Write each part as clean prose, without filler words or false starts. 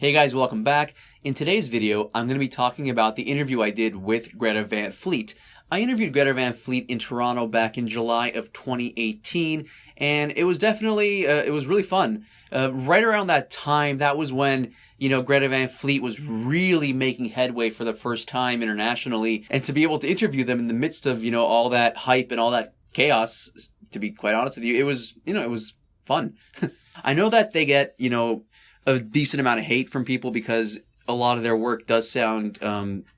Hey guys, welcome back. In today's video, I'm going to be talking about the interview I did with Greta Van Fleet. I interviewed Greta Van Fleet in Toronto back in July of 2018, and it was definitely, it was really fun. Right around that time, that was when, Greta Van Fleet was really making headway for the first time internationally, and to be able to interview them in the midst of, all that hype and all that chaos, to be quite honest with you, it was fun. I know that they get, a decent amount of hate from people because a lot of their work does sound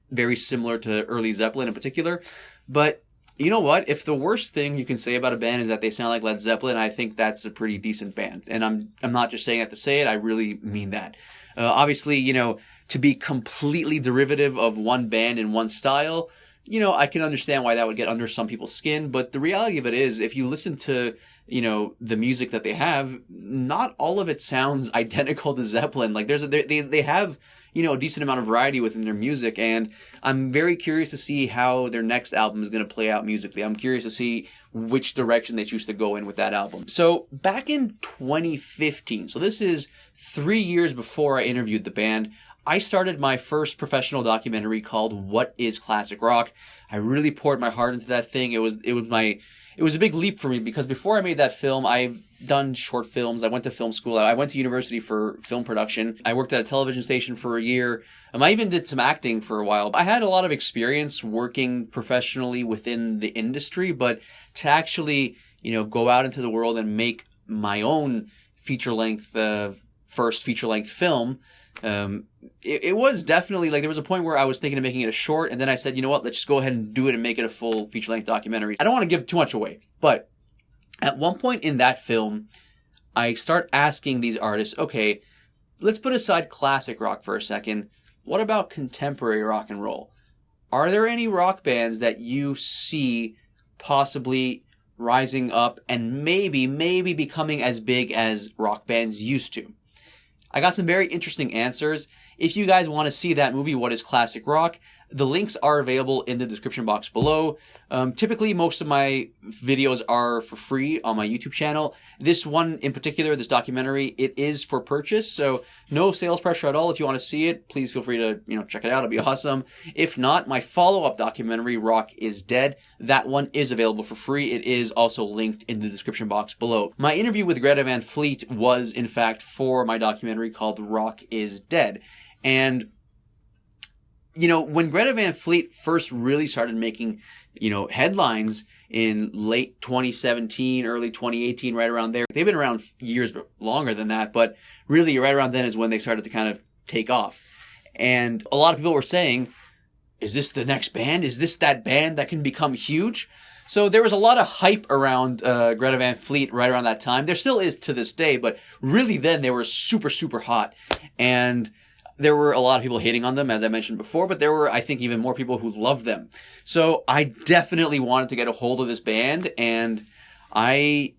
very similar to early Zeppelin in particular. But you know what? If the worst thing you can say about a band is that they sound like Led Zeppelin, I think that's a pretty decent band. And I'm not just saying that to say it. I really mean that. Obviously, to be completely derivative of one band and one style, I can understand why that would get under some people's skin. But the reality of it is, if you listen to the music that they have, not all of it sounds identical to Zeppelin. Like they have, a decent amount of variety within their music, and I'm very curious to see how their next album is going to play out musically. I'm curious to see which direction they choose to go in with that album. So back in 2015, so this is 3 years before I interviewed the band, I started my first professional documentary called What is Classic Rock. I really poured my heart into that thing. It was a big leap for me because before I made that film, I've done short films. I went to film school. I went to university for film production. I worked at a television station for a year. I even did some acting for a while. I had a lot of experience working professionally within the industry, but to actually, go out into the world and make my own first feature-length film, it was definitely like there was a point where I was thinking of making it a short, and then I said, you know what, let's just go ahead and do it and make it a full feature-length documentary. I don't want to give too much away, but at one point in that film, I start asking these artists, okay, let's put aside classic rock for a second. What about contemporary rock and roll? Are there any rock bands that you see possibly rising up and maybe becoming as big as rock bands used to? I got some very interesting answers. If you guys want to see that movie, What is Classic Rock, the links are available in the description box below. Typically, most of my videos are for free on my YouTube channel. This one in particular, this documentary, it is for purchase, so no sales pressure at all. If you want to see it, please feel free to check it out. It'll be awesome. If not, my follow-up documentary, Rock is Dead, that one is available for free. It is also linked in the description box below. My interview with Greta Van Fleet was, in fact, for my documentary called Rock is Dead. And when Greta Van Fleet first really started making, headlines in late 2017, early 2018, right around there, they've been around years longer than that, but really right around then is when they started to kind of take off. And a lot of people were saying, is this the next band? Is this that band that can become huge? So there was a lot of hype around Greta Van Fleet right around that time. There still is to this day, but really then they were super, super hot. And there were a lot of people hating on them, as I mentioned before, but there were, I think, even more people who loved them. So I definitely wanted to get a hold of this band, and I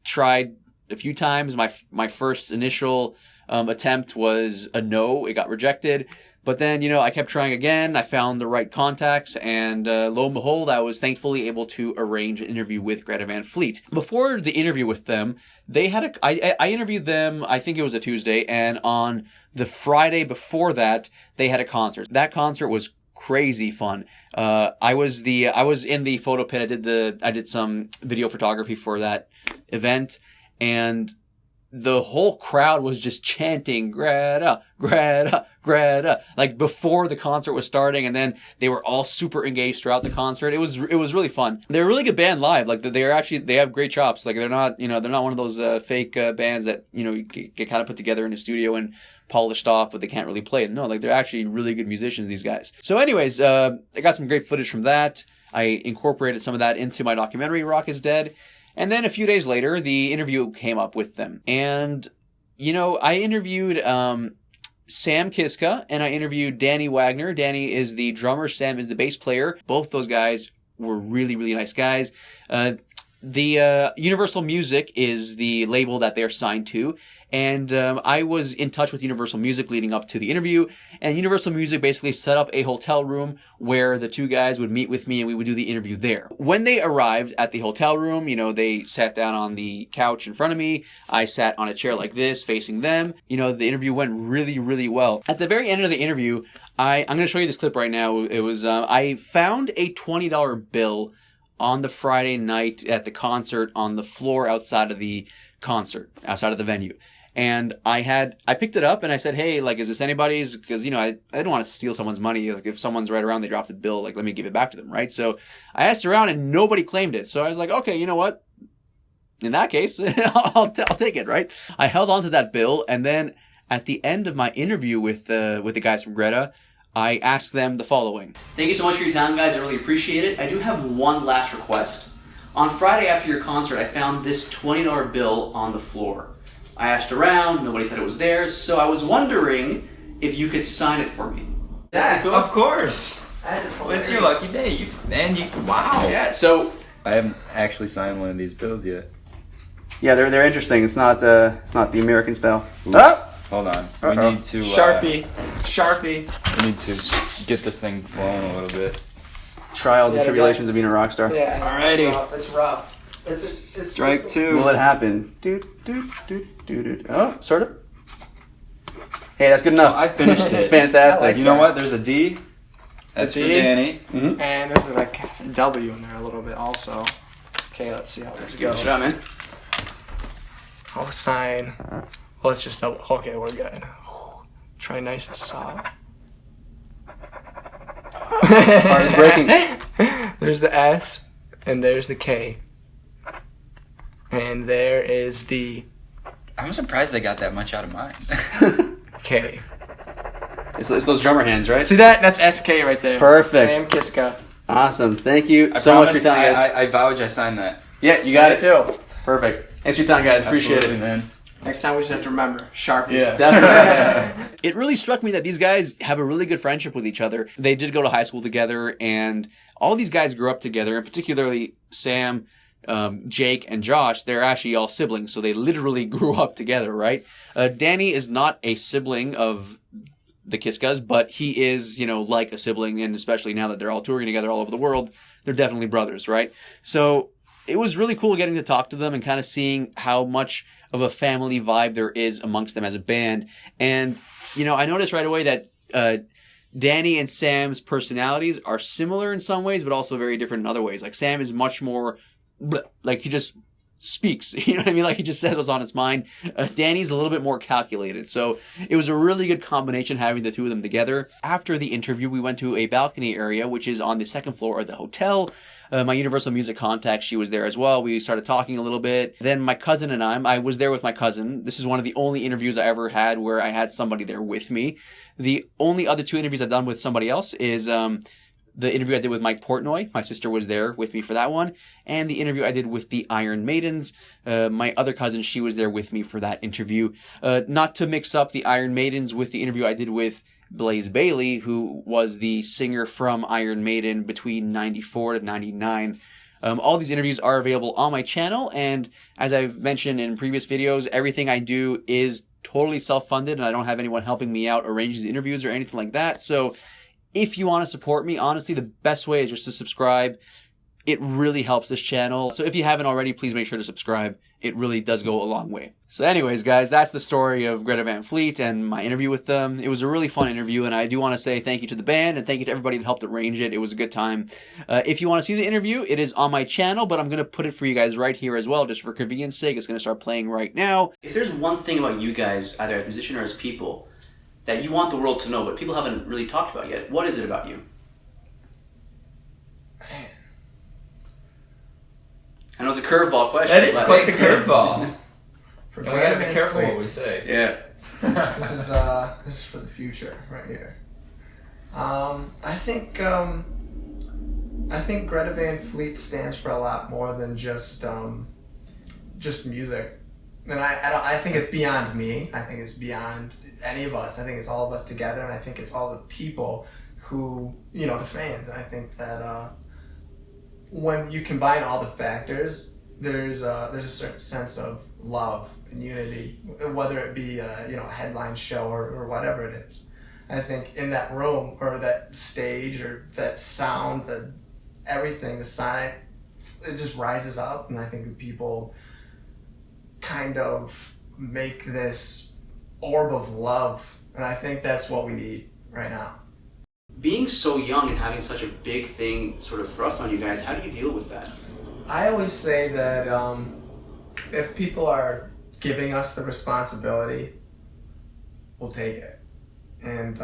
tried a few times. My first initial attempt was a no. It got rejected. But then, I kept trying again. I found the right contacts, and lo and behold, I was thankfully able to arrange an interview with Greta Van Fleet. Before the interview with them, I interviewed them, I think it was a Tuesday, and on the Friday before that, they had a concert. That concert was crazy fun. I was in the photo pit. I did some video photography for that event, and the whole crowd was just chanting Greta, Greta, Greta, like before the concert was starting, and then they were all super engaged throughout the concert. It was really fun. They're a really good band live. Like they have great chops. Like they're not one of those fake bands that get kind of put together in a studio and polished off, but they can't really play it. No, like they're actually really good musicians, these guys. So anyways, I got some great footage from that. I incorporated some of that into my documentary, Rock is Dead. And then a few days later, the interview came up with them. And, I interviewed Sam Kiszka and I interviewed Danny Wagner. Danny is the drummer, Sam is the bass player. Both those guys were really, really nice guys. the Universal Music is the label that they're signed to. And I was in touch with Universal Music leading up to the interview. And Universal Music basically set up a hotel room where the two guys would meet with me and we would do the interview there. When they arrived at the hotel room, you know, they sat down on the couch in front of me. I sat on a chair like this, facing them. You know, the interview went really, really well. At the very end of the interview, I'm going to show you this clip right now. It was, I found a $20 bill on the Friday night at the concert on the floor outside of the concert, outside of the venue. And I picked it up and I said, hey, like, is this anybody's? Because, you know, I don't want to steal someone's money. Like, if someone's right around, they dropped a bill, like, let me give it back to them, right? So I asked around and nobody claimed it. So I was like, okay, you know what? In that case, I'll take it, right? I held on to that bill. And then at the end of my interview with the guys from Greta, I asked them the following. Thank you so much for your time, guys. I really appreciate it. I do have one last request. On Friday after your concert, I found this $20 bill on the floor. I asked around, nobody said it was theirs, so I was wondering if you could sign it for me. Yeah, Of course. It's your lucky day. Wow. Yeah, so I haven't actually signed one of these bills yet. yeah, they're interesting. It's not the American style. Ooh. Ah! Hold on. Uh-oh. We need to Sharpie. We need to get this thing flowing a little bit. Trials and tribulations of being a rock star. Yeah. Alrighty. It's rough. It's Strike two. Will it happen? Oh, sort of. Hey, that's good enough. I finished it. Fantastic. I like You know what? There's a D. That's A for D? Danny. Mm-hmm. And there's like a W in there a little bit also. Okay, let's see how this Good goes. job, man. I'll sign. Let's just double. Okay, we're good. Try nice and soft. Heart is breaking. There's the S, and there's the K. And there is the I'm surprised they got that much out of mine. K. It's those drummer hands, right? See that? That's SK right there. Perfect. Sam Kiszka. Awesome. Thank you I so much for promise your time, guys. I vouch I signed that. Yeah, you got it. too. Perfect. Thanks for your time, guys. Appreciate Absolutely, it. man. Next time we just have to remember Sharpie. Yeah. Definitely. It really struck me that these guys have a really good friendship with each other. They did go to high school together, and all these guys grew up together, and particularly Sam, Jake, and Josh. They're actually all siblings, so they literally grew up together, right? Danny is not a sibling of the Kiszkas, but he is, you know, like a sibling, and especially now that they're all touring together all over the world, they're definitely brothers, right? So it was really cool getting to talk to them and kind of seeing how much of a family vibe there is amongst them as a band. And, you know, I noticed right away that Danny and Sam's personalities are similar in some ways, but also very different in other ways. Like, Sam is much more, like, he just speaks, you know what I mean? Like, he just says what's on his mind. Danny's a little bit more calculated. So it was a really good combination having the two of them together. After the interview, we went to a balcony area, which is on the second floor of the hotel. My Universal Music contact, she was there as well. We started talking a little bit. Then my cousin and I was there with my cousin. This is one of the only interviews I ever had where I had somebody there with me. The only other two interviews I've done with somebody else is the interview I did with Mike Portnoy. My sister was there with me for that one. And the interview I did with the Iron Maidens. My other cousin, she was there with me for that interview. Not to mix up the Iron Maidens with the interview I did with Blaze Bayley, who was the singer from Iron Maiden between 94 to 99. All these interviews are available on my channel, and as I've mentioned in previous videos, everything I do is totally self-funded, and I don't have anyone helping me out arrange these interviews or anything like that. So if you want to support me, honestly, the best way is just to subscribe. It really helps this channel. So if you haven't already, please make sure to subscribe. It really does go a long way. So anyways, guys, that's the story of Greta Van Fleet and my interview with them. It was a really fun interview, and I do want to say thank you to the band and thank you to everybody that helped arrange it. It was a good time. If you want to see the interview, it is on my channel, but I'm going to put it for you guys right here as well, just for convenience sake. It's going to start playing right now. If there's one thing about you guys, either as musicians or as people, that you want the world to know, but people haven't really talked about yet, what is it about you? Man. I know it's a curveball question. That is quite the curveball. And we Greta gotta be Van careful Fleet. what we say. Yeah. This is for the future right here. I think Greta Van Fleet stands for a lot more than just music, and I think it's beyond me. I think it's beyond any of us. I think it's all of us together, and I think it's all the people who, the fans. And I think that when you combine all the factors, there's a certain sense of love and unity, whether it be a headline show or whatever it is. I think in that room or that stage or that sound, everything, the sonic, it just rises up, and I think people kind of make this orb of love, and I think that's what we need right now. Being so young and having such a big thing sort of thrust on you guys, how do you deal with that? I always say that if people are giving us the responsibility, we'll take it. And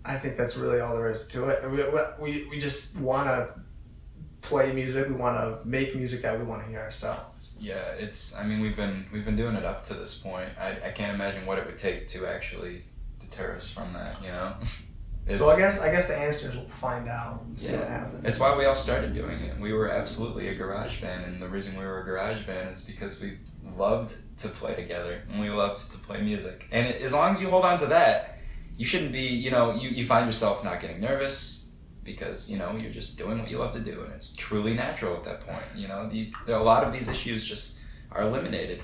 I think that's really all there is to it. We just want to play music. We want to make music that we want to hear ourselves. Yeah, we've been doing it up to this point. I can't imagine what it would take to actually deter us from that, So I guess the answer is we'll find out. See what happens. It's why we all started doing it. We were absolutely a garage band, and the reason we were a garage band is because we loved to play together and we loved to play music. And as long as you hold on to that, you shouldn't be, you find yourself not getting nervous because, you're just doing what you love to do, and it's truly natural at that point. A lot of these issues just are eliminated.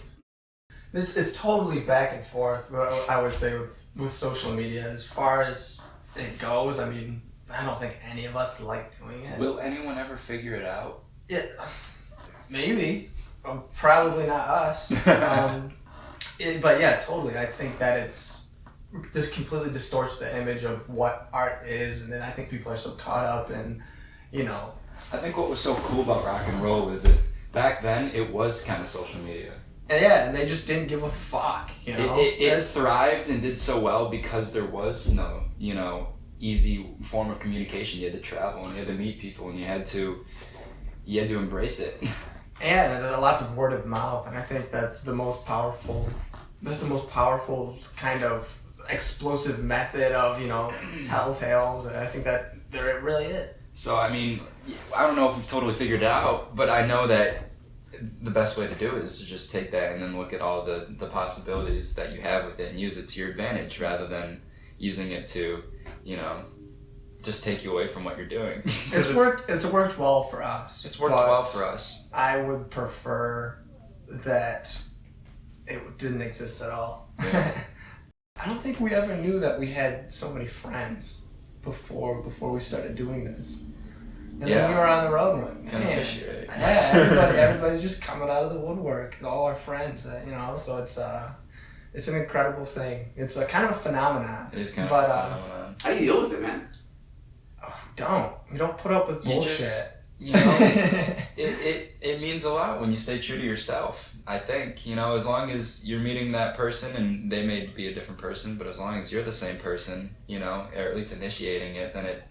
It's totally back and forth, I would say, with social media. As far as it goes, I don't think any of us like doing it. Will anyone ever figure it out? Yeah, maybe. Probably not us. But yeah, totally. I think that this completely distorts the image of what art is, and then I think people are so caught up in, I think what was so cool about rock and roll was that back then it was kind of social media. And they just didn't give a fuck, It thrived and did so well because there was no, easy form of communication. You had to travel and you had to meet people and you had to embrace it. And there's lots of word of mouth, and I think that's the most powerful kind of explosive method of, telltales, and I think that there it really is. So, I don't know if we've totally figured it out, but I know that the best way to do it is to just take that and then look at all the possibilities that you have with it and use it to your advantage rather than using it to, just take you away from what you're doing. It's worked well for us. It's worked well for us. I would prefer that it didn't exist at all. Yeah. I don't think we ever knew that we had so many friends before we started doing this. And then we were on the road and like, man, everybody's just coming out of the woodwork, and all our friends, so it's an incredible thing. It's a kind of a phenomenon. It is kind of a phenomenon. How do you deal with it, man? You don't put up with bullshit. It means a lot when you stay true to yourself. I think, as long as you're meeting that person, and they may be a different person, but as long as you're the same person, or at least initiating it, then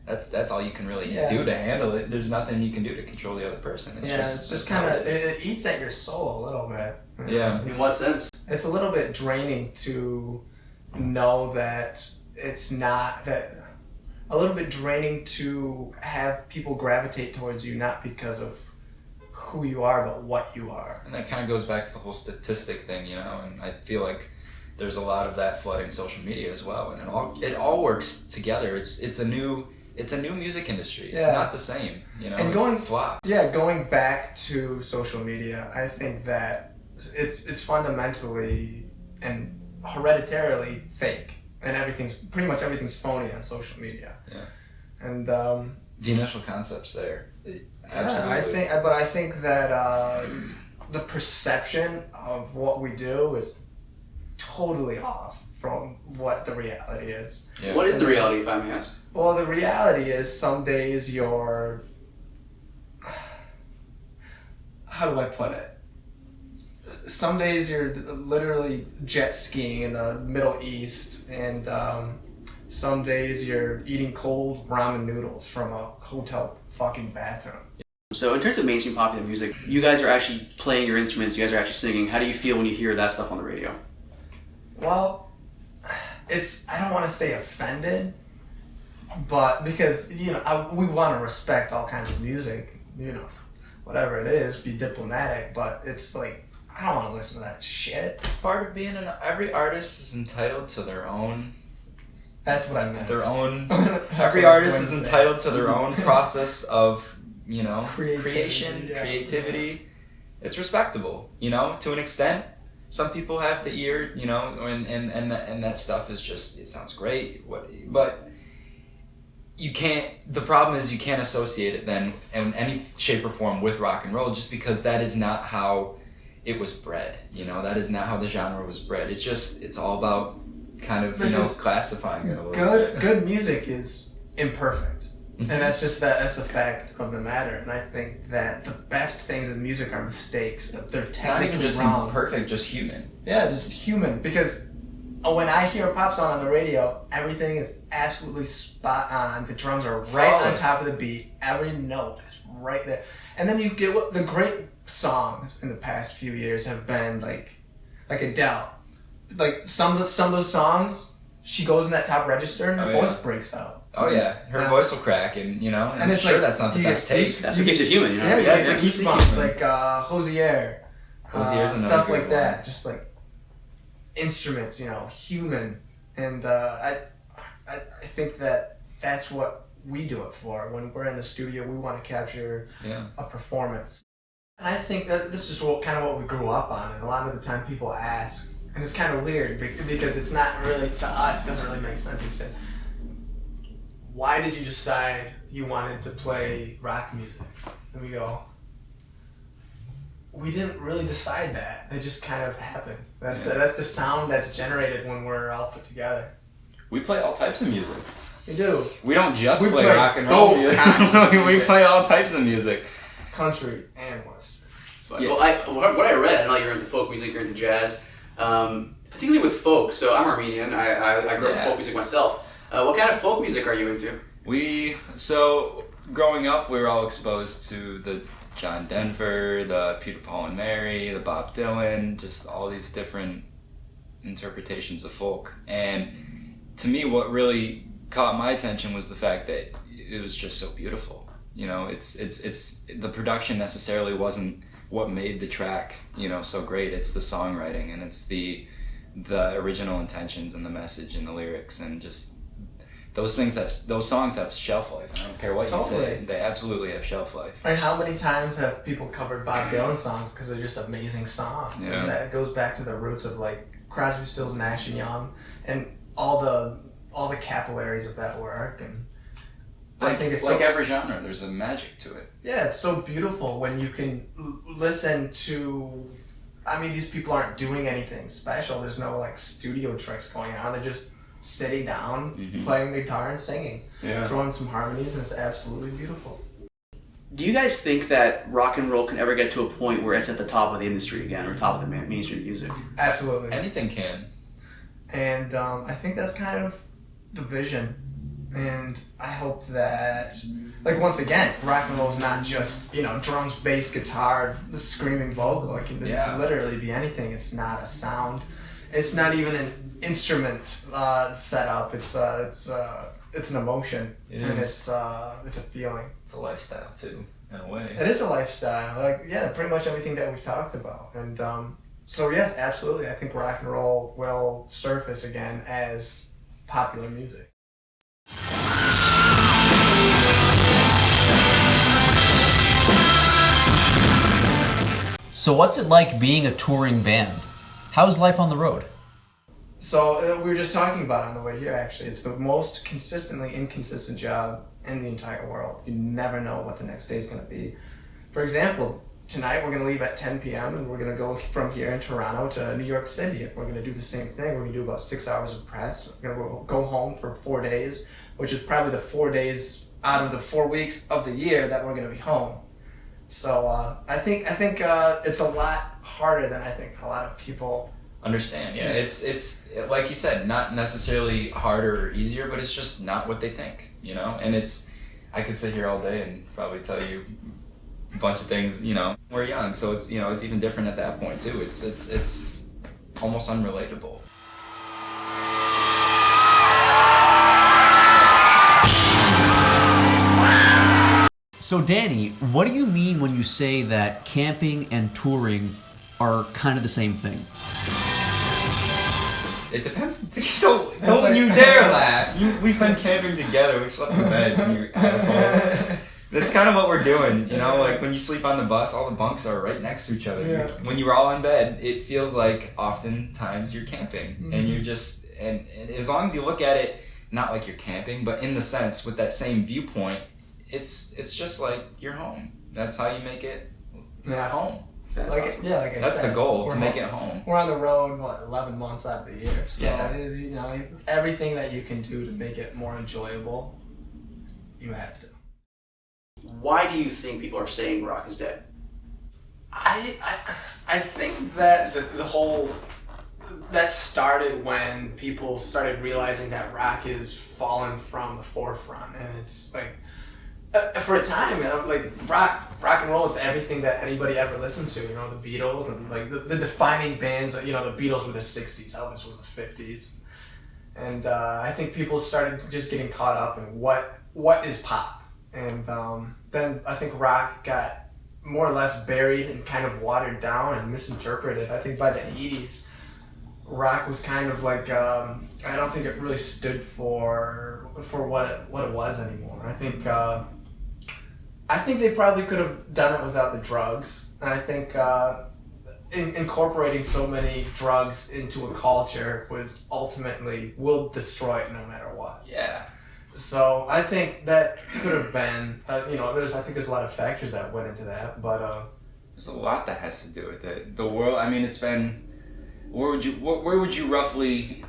that's all you can really do to handle it. There's nothing you can do to control the other person. It's just kind of, it eats at your soul a little bit. Yeah. In what sense? It's a little bit draining to know that it's not that. A little bit draining to have people gravitate towards you, not because of who you are, but what you are. And that kind of goes back to the whole statistic thing, and I feel like there's a lot of that flooding social media as well, and it all works together. It's a new music industry. It's not the same, And going back to social media, I think that it's fundamentally and hereditarily fake. And pretty much everything's phony on social media. Yeah. And the initial concept's there. Absolutely. I think that the perception of what we do is totally off from what the reality is. Yeah. What is the reality, if I may ask? Well, the reality is some days you're... How do I put it? Some days you're literally jet skiing in the Middle East, and some days you're eating cold ramen noodles from a hotel fucking bathroom. So in terms of mainstream popular music, you guys are actually playing your instruments, you guys are actually singing. How do you feel when you hear that stuff on the radio? Well, I don't want to say offended, but because, we want to respect all kinds of music, whatever it is, be diplomatic, but it's like, I don't want to listen to that shit. It's part of being every artist is entitled to their own... That's what I meant. Every artist is entitled to their own process of creativity. It's respectable, to an extent. Some people have the ear, and that stuff is just, it sounds great. But you can't, the problem is you can't associate it then in any shape or form with rock and roll, just because that is not how it was bred, that is not how the genre was bred. It's all about kind of, classifying it a little bit. Good music is imperfect. And that's the fact of the matter. And I think that the best things in music are mistakes. That they're technically not even just wrong. Perfect, just human. Yeah, just human. Because when I hear a pop song on the radio, everything is absolutely spot on. The drums are right on top of the beat. Every note is right there. And then you get what the great songs in the past few years have been like Adele. Like some of those songs, she goes in that top register and her voice breaks out. Oh yeah, her voice will crack, and and it's sure that's not the best take. That's what keeps it human, Yeah, that's what keeps it human. Like Hosier, stuff like one. that. Just like instruments, human, and I think that that's what we do it for. When we're in the studio, we want to capture a performance. And I think that this is kind of what we grew up on, and a lot of the time people ask, and it's kind of weird because it's not really, to us, it doesn't really make sense. It's why did you decide you wanted to play rock music? And we go, we didn't really decide that. It just kind of happened. That's the sound that's generated when we're all put together. We play all types of music. We do. We don't just play rock and roll music. We play all types of music. Country and western. Yeah. Well, what I read, I know you're into folk music, you're into jazz, particularly with folk. So I'm Armenian. I grew up with folk music myself. What kind of folk music are you into? So growing up, we were all exposed to the John Denver, the Peter, Paul and Mary, the Bob Dylan, just all these different interpretations of folk. And to me, what really caught my attention was the fact that it was just so beautiful. It's the production necessarily wasn't what made the track, so great. It's the songwriting, and it's the original intentions and the message and the lyrics, and just those songs have shelf life. I don't care what you say; they absolutely have shelf life. Like, how many times have people covered Bob Dylan songs because they're just amazing songs? Yeah. And that goes back to the roots of like Crosby, Stills, Nash and Young, and all the capillaries of that work. And I think it's like every genre, there's a magic to it. Yeah, it's so beautiful when you can listen to. I mean, these people aren't doing anything special. There's no like studio tricks going on. They're just sitting down, playing the guitar and singing, throwing some harmonies, and it's absolutely beautiful. Do you guys think that rock and roll can ever get to a point where it's at the top of the industry again, or top of the mainstream music? Absolutely. Anything can. And I think that's kind of the vision. And I hope that, like, once again, rock and roll is not just, drums, bass, guitar, the screaming vocal. It can literally be anything. It's not a sound. It's not even an instrument setup. It's an emotion. It's a feeling. It's a lifestyle too, in a way. It is a lifestyle. Pretty much everything that we've talked about. And so yes, absolutely. I think rock and roll will surface again as popular music. So what's it like being a touring band? How's life on the road? So we were just talking about it on the way here, actually. It's the most consistently inconsistent job in the entire world. You never know what the next day is going to be. For example, tonight we're going to leave at 10 p.m. and we're going to go from here in Toronto to New York City. We're going to do the same thing. We're going to do about 6 hours of press. We're going to go home for 4 days, which is probably the 4 days out of the 4 weeks of the year that we're going to be home. So I think it's a lot harder than I think a lot of people understand. Yeah, it's like you said, not necessarily harder or easier, but it's just not what they think, And I could sit here all day and probably tell you a bunch of things. We're young, so it's it's even different at that point too. It's almost unrelatable. So Danny, what do you mean when you say that camping and touring are kind of the same thing? It depends. Don't you dare laugh. We've been camping together. We've slept in beds, you asshole. That's kind of what we're doing, you know. Like when you sleep on the bus, all the bunks are right next to each other. Yeah. When you're all in bed, it feels like oftentimes you're camping, and you're just and as long as you look at it not like you're camping, but in the sense with that same viewpoint, it's just like you're home. That's how you make it home. That's like awesome. like I That's said, the goal, to home. make it home. We're on the road 11 months out of the year, so Yeah. you know, everything that you can do to make it more enjoyable, you have to. Why do you think people are saying rock is dead? I think that the whole that started when people started realizing that rock is fallen from the forefront, and it's like for a time, like rock and roll is everything that anybody ever listened to. You know, the Beatles and like the defining bands. You know, the Beatles were the '60s, Elvis was the '50s, and I think people started just getting caught up in what is pop, and then I think rock got more or less buried and kind of watered down and misinterpreted. I think by the '80s, rock was kind of like I don't think it really stood for what it was anymore. I think they probably could have done it without the drugs, and I think incorporating so many drugs into a culture was ultimately will destroy it no matter what. Yeah. So I think that could have been, you know, I think there's a lot of factors that went into that, but there's a lot that has to do with it. The world. I mean, it's been. Where would you roughly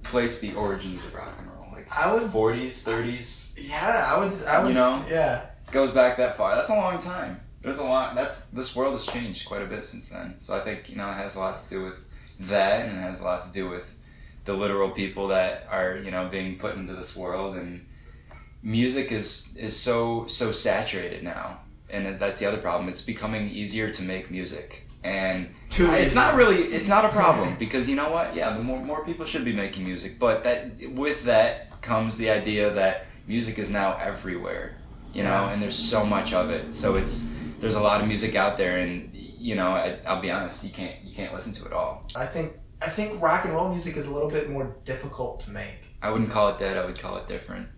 place the origins of rock and roll? Like I would 40s, 30s. Yeah, I would. You know, yeah. Goes back that far. That's a long time. There's a lot. This world has changed quite a bit since then. So I think, you know, it has a lot to do with that, and it has a lot to do with the literal people that are, you know, being put into this world. And music is so saturated now, and that's the other problem. It's becoming easier to make music, and it's not a problem because you know what? Yeah, the more people should be making music, but with that comes the idea that music is now everywhere. You know, and there's so much of it. So there's a lot of music out there, and you know, I'll be honest, you can't listen to it all. I think rock and roll music is a little bit more difficult to make. I wouldn't call it dead. I would call it different.